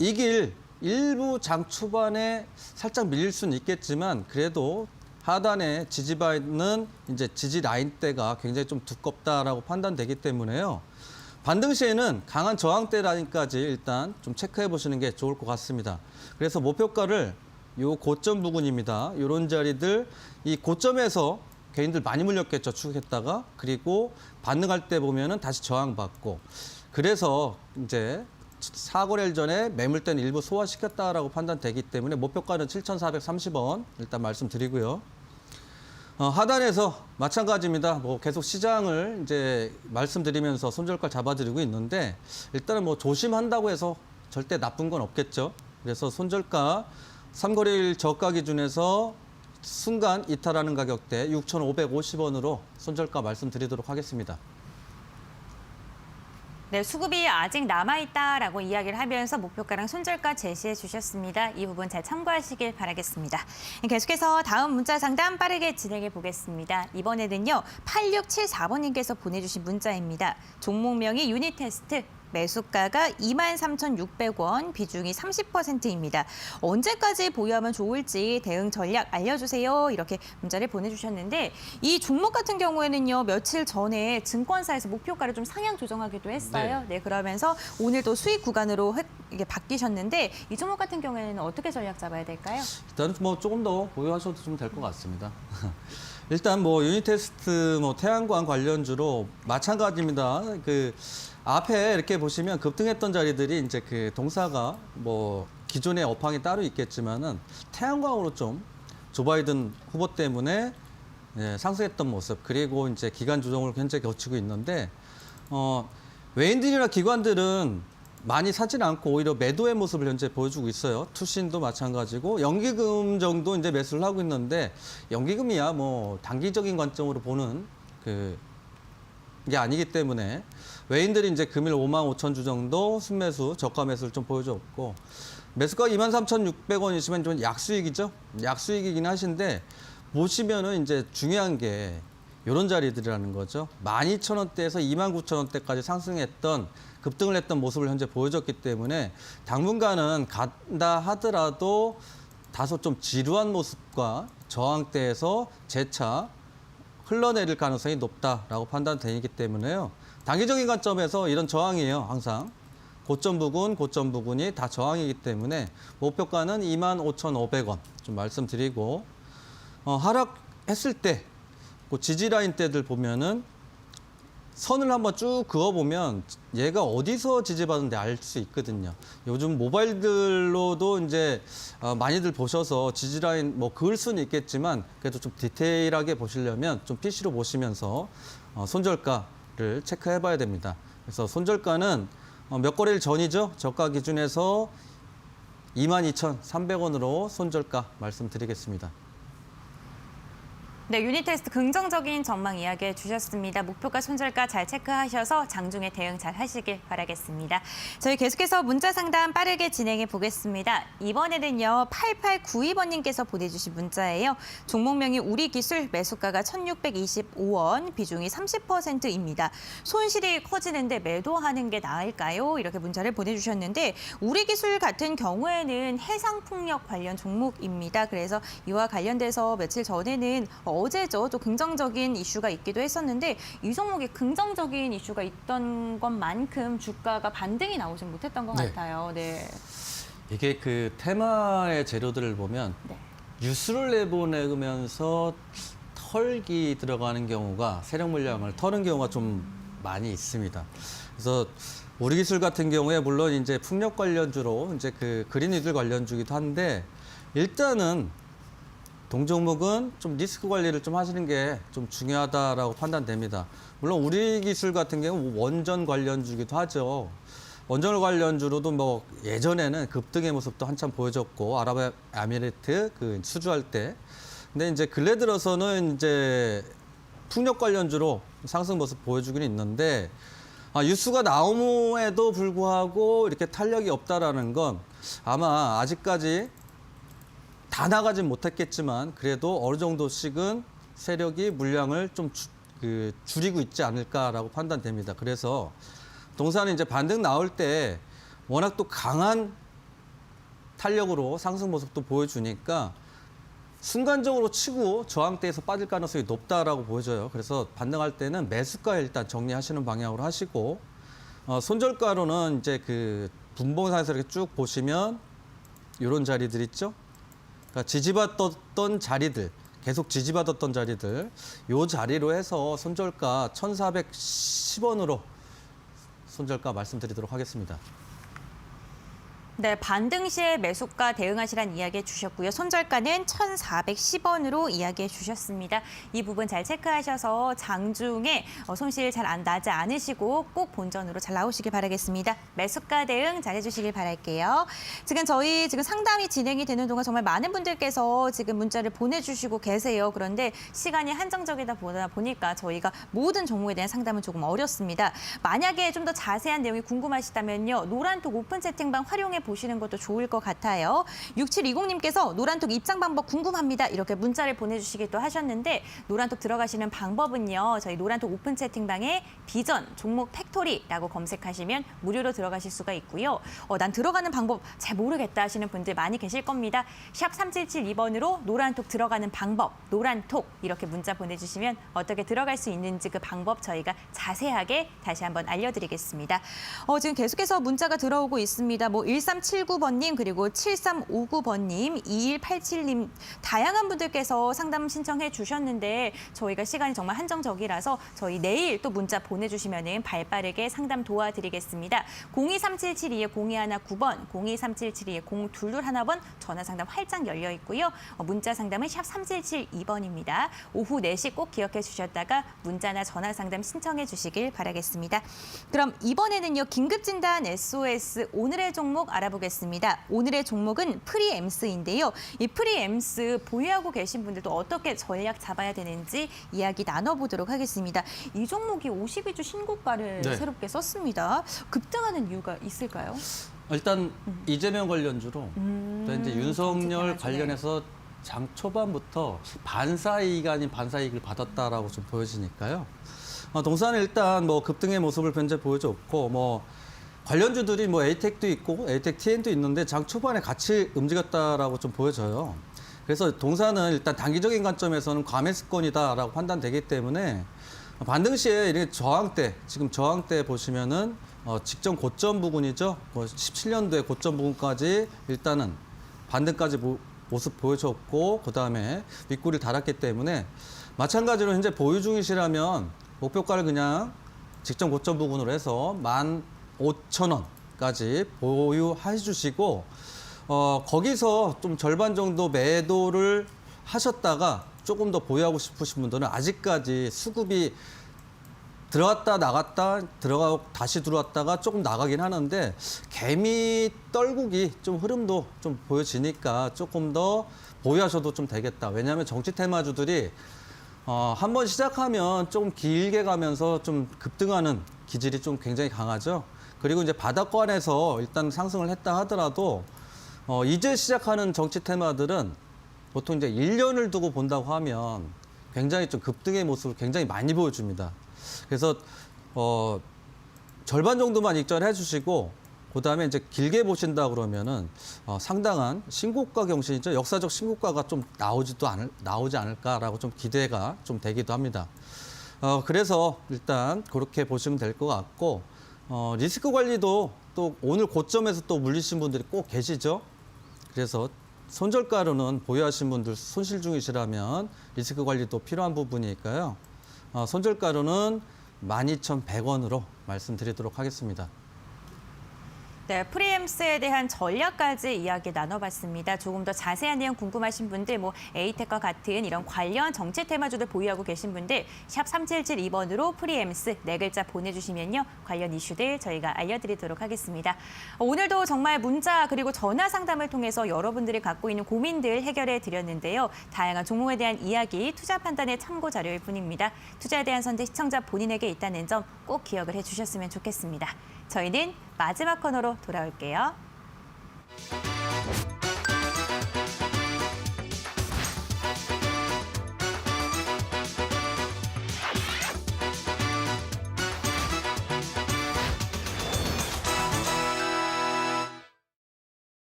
이 길 일부 장 초반에 살짝 밀릴 수는 있겠지만 그래도 하단에 지지바는 이제 지지 라인대가 굉장히 좀 두껍다라고 판단되기 때문에요. 반등 시에는 강한 저항대 라인까지 일단 좀 체크해 보시는 게 좋을 것 같습니다. 그래서 목표가를 요 고점 부근입니다. 이런 자리들 이 고점에서 개인들 많이 물렸겠죠. 추격했다가 그리고 반등할 때 보면은 다시 저항받고 그래서 이제 4거래일 전에 매물대는 일부 소화시켰다라고 판단되기 때문에 목표가는 7,430원 일단 말씀드리고요. 하단에서 마찬가지입니다. 계속 시장을 이제 말씀드리면서 손절가 잡아드리고 있는데 일단은 조심한다고 해서 절대 나쁜 건 없겠죠. 그래서 손절가 3거래일 저가 기준에서 순간 이탈하는 가격대 6,550원으로 손절가 말씀드리도록 하겠습니다. 네, 수급이 아직 남아있다라고 이야기를 하면서 목표가랑 손절가 제시해 주셨습니다. 이 부분 잘 참고하시길 바라겠습니다. 계속해서 다음 문자 상담 빠르게 진행해 보겠습니다. 이번에는요, 8674번님께서 보내주신 문자입니다. 종목명이 유니테스트. 매수가가 23,600원, 비중이 30%입니다. 언제까지 보유하면 좋을지 대응 전략 알려주세요. 이렇게 문자를 보내주셨는데 이 종목 같은 경우에는요, 며칠 전에 증권사에서 목표가를 좀 상향 조정하기도 했어요. 네, 그러면서 오늘 또 수익 구간으로 이게 바뀌셨는데 이 종목 같은 경우에는 어떻게 전략 잡아야 될까요? 일단은 뭐 조금 더 보유하셔도 좀 될 것 같습니다. 일단 뭐 유닛 테스트, 뭐 태양광 관련주로 마찬가지입니다. 그 앞에 이렇게 보시면 급등했던 자리들이 이제 그 동사가 뭐 기존의 업황이 따로 있겠지만은 태양광으로 좀 조 바이든 후보 때문에 상승했던 모습, 그리고 이제 기간 조정을 현재 거치고 있는데 외인들이나 기관들은 많이 사진 않고 오히려 매도의 모습을 현재 보여주고 있어요. 투신도 마찬가지고 연기금 정도 이제 매수를 하고 있는데 연기금이야 뭐 단기적인 관점으로 보는 게 아니기 때문에 외인들이 이제 금일 55,000주 정도 순매수, 저가 매수를 좀 보여줬고 매수가 23,600원이시면 좀 약수익이죠. 약수익이긴 하신데 보시면은 이제 중요한 게 이런 자리들이라는 거죠. 12,000원대에서 29,000원대까지 상승했던 급등을 했던 모습을 현재 보여줬기 때문에 당분간은 간다 하더라도 다소 좀 지루한 모습과 저항대에서 재차 흘러내릴 가능성이 높다라고 판단되기 때문에요. 단기적인 관점에서 이런 저항이에요. 항상 고점 부근이 다 저항이기 때문에 목표가는 25,500원 좀 말씀드리고 하락했을 때 그 지지라인 때들 보면은 선을 한번 쭉 그어보면 얘가 어디서 지지받는데 알 수 있거든요. 요즘 모바일들로도 이제 많이들 보셔서 지지라인 뭐 그을 수는 있겠지만 그래도 좀 디테일하게 보시려면 좀 PC로 보시면서 손절가를 체크해봐야 됩니다. 그래서 손절가는 몇 거래일 전이죠. 저가 기준에서 22,300원으로 손절가 말씀드리겠습니다. 네, 유닛 테스트 긍정적인 전망 이야기해 주셨습니다. 목표가 손절가 잘 체크하셔서 장중에 대응 잘 하시길 바라겠습니다. 저희 계속해서 문자 상담 빠르게 진행해 보겠습니다. 이번에는요, 8892번님께서 보내주신 문자예요. 종목명이 우리기술, 매수가가 1,625원, 비중이 30%입니다. 손실이 커지는데 매도하는 게 나을까요? 이렇게 문자를 보내주셨는데 우리기술 같은 경우에는 해상풍력 관련 종목입니다. 그래서 이와 관련돼서 며칠 전에는 어제죠. 또 긍정적인 이슈가 있기도 했었는데 이 종목에 긍정적인 이슈가 있던 것만큼 주가가 반등이 나오진 못했던 것 같아요. 네. 이게 그 테마의 재료들을 보면 네. 뉴스를 내보내면서 털기 들어가는 경우가 세력 물량을 터는 경우가 좀 많이 있습니다. 그래서 우리 기술 같은 경우에 물론 이제 풍력 관련주로 이제 그 그린이들 관련주기도 한데 일단은 동종목은 좀 리스크 관리를 좀 하시는 게 좀 중요하다라고 판단됩니다. 물론 우리 기술 같은 경우 원전 관련주기도 하죠. 원전 관련주로도 뭐 예전에는 급등의 모습도 한참 보여줬고 아랍에미리트 그 수주할 때. 근데 이제 근래 들어서는 이제 풍력 관련주로 상승 모습 보여주기는 있는데 뉴스가 나옴에도 불구하고 이렇게 탄력이 없다라는 건 아마 아직까지 다 나가진 못했겠지만 그래도 어느 정도씩은 세력이 물량을 좀 줄이고 있지 않을까라고 판단됩니다. 그래서 동사는 이제 반등 나올 때 워낙 또 강한 탄력으로 상승 모습도 보여주니까 순간적으로 치고 저항대에서 빠질 가능성이 높다라고 보여져요. 그래서 반등할 때는 매수가 일단 정리하시는 방향으로 하시고 손절가로는 이제 그 분봉상에서 이렇게 쭉 보시면 이런 자리들 있죠. 그러니까 지지받았던 자리들, 계속 지지받았던 자리들, 요 자리로 해서 손절가 1,410원으로 손절가 말씀드리도록 하겠습니다. 네, 반등 시에 매수가 대응하시란 이야기해 주셨고요. 손절가는 1,410원으로 이야기해 주셨습니다. 이 부분 잘 체크하셔서 장중에 손실 잘 나지 않으시고 꼭 본전으로 잘 나오시길 바라겠습니다. 매수가 대응 잘 해주시길 바랄게요. 저희 상담이 진행이 되는 동안 정말 많은 분들께서 지금 문자를 보내주시고 계세요. 그런데 시간이 한정적이다 보니까 저희가 모든 종목에 대한 상담은 조금 어렵습니다. 만약에 좀 더 자세한 내용이 궁금하시다면요. 노란톡 오픈 채팅방 활용해 보시는 것도 좋을 것 같아요. 6720님께서 노란톡 입장 방법 궁금합니다. 이렇게 문자를 보내주시기도 하셨는데 노란톡 들어가시는 방법은요. 저희 노란톡 오픈 채팅방에 비전 종목 팩토리라고 검색하시면 무료로 들어가실 수가 있고요. 난 들어가는 방법 잘 모르겠다 하시는 분들 많이 계실 겁니다. 샵 3772번으로 노란톡 들어가는 방법, 노란톡 이렇게 문자 보내주시면 어떻게 들어갈 수 있는지 그 방법 저희가 자세하게 다시 한번 알려드리겠습니다. 지금 계속해서 문자가 들어오고 있습니다. 1379번님 그리고 7359번님, 2187님 다양한 분들께서 상담 신청해 주셨는데 저희가 시간이 정말 한정적이라서 저희 내일 또 문자 보내주시면 발빠르게 상담 도와드리겠습니다. 023772-0219번, 023772-0221번 전화 상담 활짝 열려 있고요. 문자 상담은 샵 3772번입니다. 오후 4시 꼭 기억해 주셨다가 문자나 전화 상담 신청해 주시길 바라겠습니다. 그럼 이번에는요. 긴급진단 SOS 오늘의 종목 알아보겠습니다. 오늘의 종목은 프리엠스인데요. 이 프리엠스 보유하고 계신 분들도 어떻게 전략 잡아야 되는지 이야기 나눠보도록 하겠습니다. 이 종목이 52주 신고가를 네. 새롭게 썼습니다. 급등하는 이유가 있을까요? 일단 이재명 관련주로 또 이제 윤석열 정치 테마주네. 관련해서 장 초반부터 반사이익 아닌 반사이익을 받았다라고 좀 보여지니까요. 동사는 일단 급등의 모습을 현재 보여줬고 관련주들이 에이텍도 있고 에이텍 TN도 있는데 장 초반에 같이 움직였다라고 좀 보여져요. 그래서 동사는 일단 단기적인 관점에서는 과매수권이다라고 판단되기 때문에 반등 시에 이렇게 저항대, 지금 저항대 보시면은 직전 고점 부근이죠. 17년도에 고점 부근까지 일단은 반등까지 모습 보여줬고 그다음에 윗골을 달았기 때문에 마찬가지로 현재 보유 중이시라면 목표가를 그냥 직전 고점 부근으로 해서 15,000원까지 보유해 주시고 거기서 좀 절반 정도 매도를 하셨다가 조금 더 보유하고 싶으신 분들은 아직까지 수급이 들어갔다 나갔다 들어가고 다시 들어왔다가 조금 나가긴 하는데 개미 떨국이 좀 흐름도 좀 보여지니까 조금 더 보유하셔도 좀 되겠다. 왜냐하면 정치 테마주들이 한번 시작하면 조금 길게 가면서 좀 급등하는 기질이 좀 굉장히 강하죠. 그리고 이제 바닥권에서 일단 상승을 했다 하더라도 이제 시작하는 정치 테마들은 보통 이제 1년을 두고 본다고 하면 굉장히 좀 급등의 모습을 굉장히 많이 보여줍니다. 그래서 절반 정도만 익절해 주시고 그다음에 이제 길게 보신다 그러면은 상당한 신고가 경신이죠. 역사적 신고가가 좀 나오지 않을까라고 좀 기대가 좀 되기도 합니다. 그래서 일단 그렇게 보시면 될 것 같고 리스크 관리도 또 오늘 고점에서 또 물리신 분들이 꼭 계시죠. 그래서 손절가로는 보유하신 분들 손실 중이시라면 리스크 관리도 필요한 부분이니까요. 손절가로는 12,100원으로 말씀드리도록 하겠습니다. 네, 프리엠스에 대한 전략까지 이야기 나눠봤습니다. 조금 더 자세한 내용 궁금하신 분들, 에이텍과 같은 이런 관련 정치 테마주들 보유하고 계신 분들, 샵 3772번으로 프리엠스 4글자 보내주시면요. 관련 이슈들 저희가 알려드리도록 하겠습니다. 오늘도 정말 문자 그리고 전화 상담을 통해서 여러분들이 갖고 있는 고민들 해결해 드렸는데요. 다양한 종목에 대한 이야기, 투자 판단의 참고 자료일 뿐입니다. 투자에 대한 선택 시청자 본인에게 있다는 점 꼭 기억을 해주셨으면 좋겠습니다. 저희는 마지막 코너로 돌아올게요.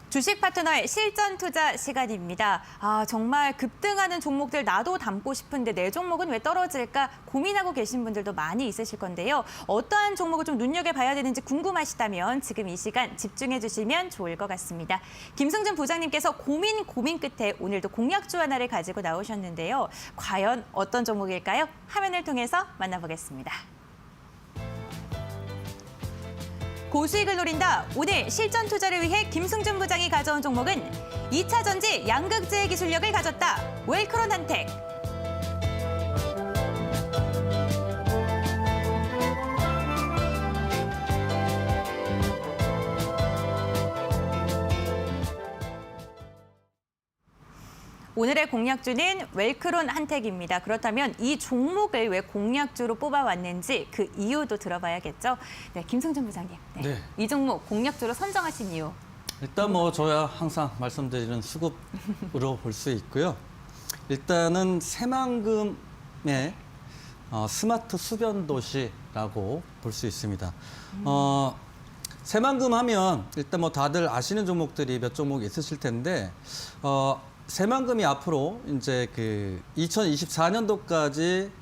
주식 파트너의 실전 투자 시간입니다. 정말 급등하는 종목들 나도 담고 싶은데 내 종목은 왜 떨어질까 고민하고 계신 분들도 많이 있으실 건데요. 어떠한 종목을 좀 눈여겨봐야 되는지 궁금하시다면 지금 이 시간 집중해 주시면 좋을 것 같습니다. 김승준 부장님께서 고민 끝에 오늘도 공약주 하나를 가지고 나오셨는데요. 과연 어떤 종목일까요? 화면을 통해서 만나보겠습니다. 고수익을 노린다. 오늘 실전 투자를 위해 김승준 부장이 가져온 종목은 2차 전지 양극재의 기술력을 가졌다. 웰크론한텍. 오늘의 공략주는 웰크론 한택입니다. 그렇다면 이 종목을 왜 공략주로 뽑아왔는지 그 이유도 들어봐야겠죠. 네, 김승준 부장님. 네. 이 종목 공략주로 선정하신 이유. 일단 뭐 저야 항상 말씀드리는 수급으로 볼 수 있고요. 일단은 새만금의 스마트 수변 도시라고 볼 수 있습니다. 새만금 하면 일단 뭐 다들 아시는 종목들이 몇 종목 있으실 텐데 새만금이 앞으로 이제 그 2024년도까지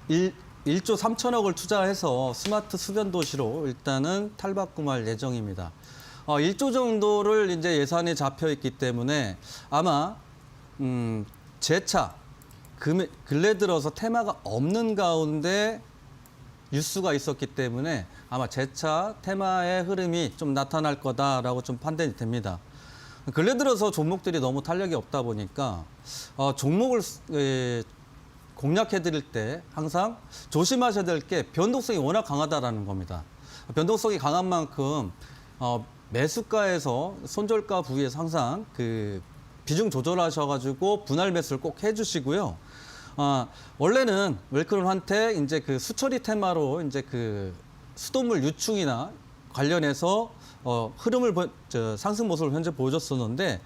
1조 3천억을 투자해서 스마트 수변 도시로 일단은 탈바꿈할 예정입니다. 1조 정도를 이제 예산이 잡혀 있기 때문에 아마 재차 근래 들어서 테마가 없는 가운데 뉴스가 있었기 때문에 아마 재차 테마의 흐름이 좀 나타날 거다라고 좀 판단이 됩니다. 근래 들어서 종목들이 너무 탄력이 없다 보니까 종목을 공략해 드릴 때 항상 조심하셔야 될 게 변동성이 워낙 강하다라는 겁니다. 변동성이 강한 만큼 매수가에서 손절가 부위에서 항상 그 비중 조절하셔가지고 분할 매수를 꼭 해주시고요. 원래는 웰크론 한택 이제 그 수처리 테마로 이제 그 수돗물 유충이나 관련해서 흐름을 상승 모습을 현재 보여줬었는데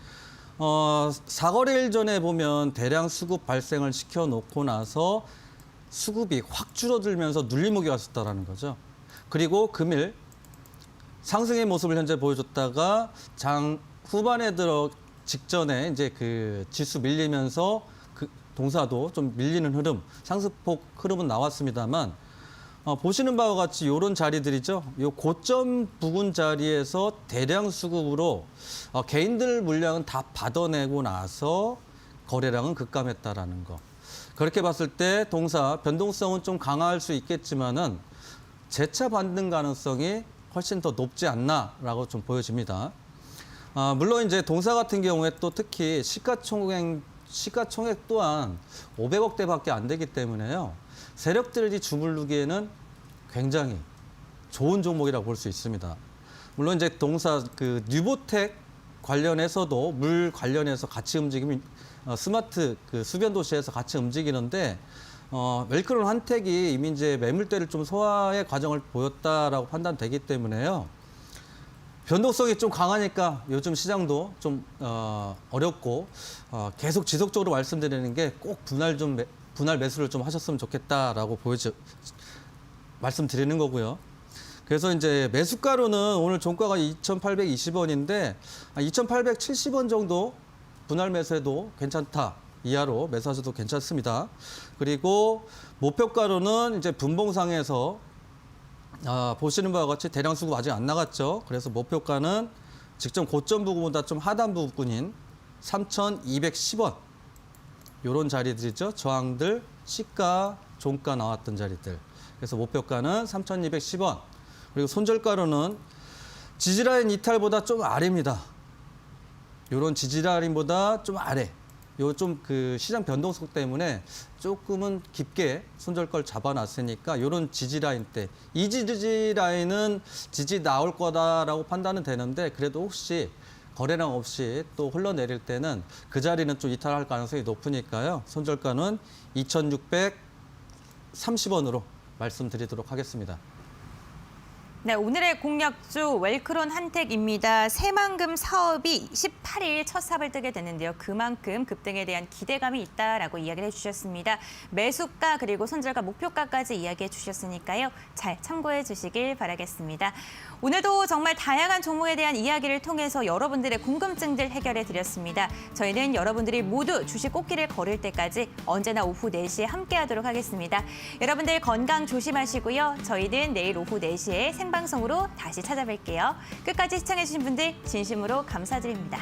4거래일 전에 보면 대량 수급 발생을 시켜놓고 나서 수급이 확 줄어들면서 눌림목이 왔었다라는 거죠. 그리고 금일 상승의 모습을 현재 보여줬다가 장 후반에 들어 직전에 이제 그 지수 밀리면서 그 동사도 좀 밀리는 흐름, 상승폭 흐름은 나왔습니다만 보시는 바와 같이 이런 자리들이죠. 이 고점 부근 자리에서 대량 수급으로 개인들 물량은 다 받아내고 나서 거래량은 급감했다라는 거. 그렇게 봤을 때 동사 변동성은 좀 강할 수 있겠지만은 재차 반등 가능성이 훨씬 더 높지 않나라고 좀 보여집니다. 물론 이제 동사 같은 경우에 또 특히 시가총액 또한 500억대밖에 안 되기 때문에요. 세력들이 주물르기에는 굉장히 좋은 종목이라고 볼 수 있습니다. 물론 이제 동사 그 뉴보텍 관련해서도 물 관련해서 같이 움직이면 스마트 그 수변 도시에서 같이 움직이는데 웰크론 한택이 이미 이제 매물대를 좀 소화의 과정을 보였다라고 판단되기 때문에요. 변동성이 좀 강하니까 요즘 시장도 좀 어렵고 계속 지속적으로 말씀드리는 게 꼭 분할 매수를 좀 하셨으면 좋겠다라고 말씀드리는 거고요. 그래서 이제 매수가로는 오늘 종가가 2,820원인데 2,870원 정도 분할 매수해도 괜찮다. 이하로 매수하셔도 괜찮습니다. 그리고 목표가로는 이제 분봉상에서 보시는 바와 같이 대량 수급 아직 안 나갔죠. 그래서 목표가는 직전 고점 부근보다 좀 하단 부근인 3,210원. 요런 자리들이죠. 저항들, 시가, 종가 나왔던 자리들. 그래서 목표가는 3,210원. 그리고 손절가로는 지지라인 이탈보다 좀 아래입니다. 요런 지지라인보다 좀 아래. 요 좀 그 시장 변동성 때문에 조금은 깊게 손절가를 잡아놨으니까 요런 지지라인 때 이 지지라인은 지지 나올 거다라고 판단은 되는데 그래도 혹시 거래량 없이 또 흘러내릴 때는 그 자리는 좀 이탈할 가능성이 높으니까요. 손절가는 2,630원으로 말씀드리도록 하겠습니다. 네, 오늘의 공략주 웰크론 한택입니다. 새만금 사업이 18일 첫 삽을 뜨게 됐는데요. 그만큼 급등에 대한 기대감이 있다라고 이야기를 해주셨습니다. 매수가 그리고 손절가 목표가까지 이야기해 주셨으니까요. 잘 참고해 주시길 바라겠습니다. 오늘도 정말 다양한 종목에 대한 이야기를 통해서 여러분들의 궁금증들 해결해 드렸습니다. 저희는 여러분들이 모두 주식 꽃길을 걸을 때까지 언제나 오후 4시에 함께하도록 하겠습니다. 여러분들 건강 조심하시고요. 저희는 내일 오후 4시에 생방송으로 다시 찾아뵐게요. 끝까지 시청해주신 분들 진심으로 감사드립니다.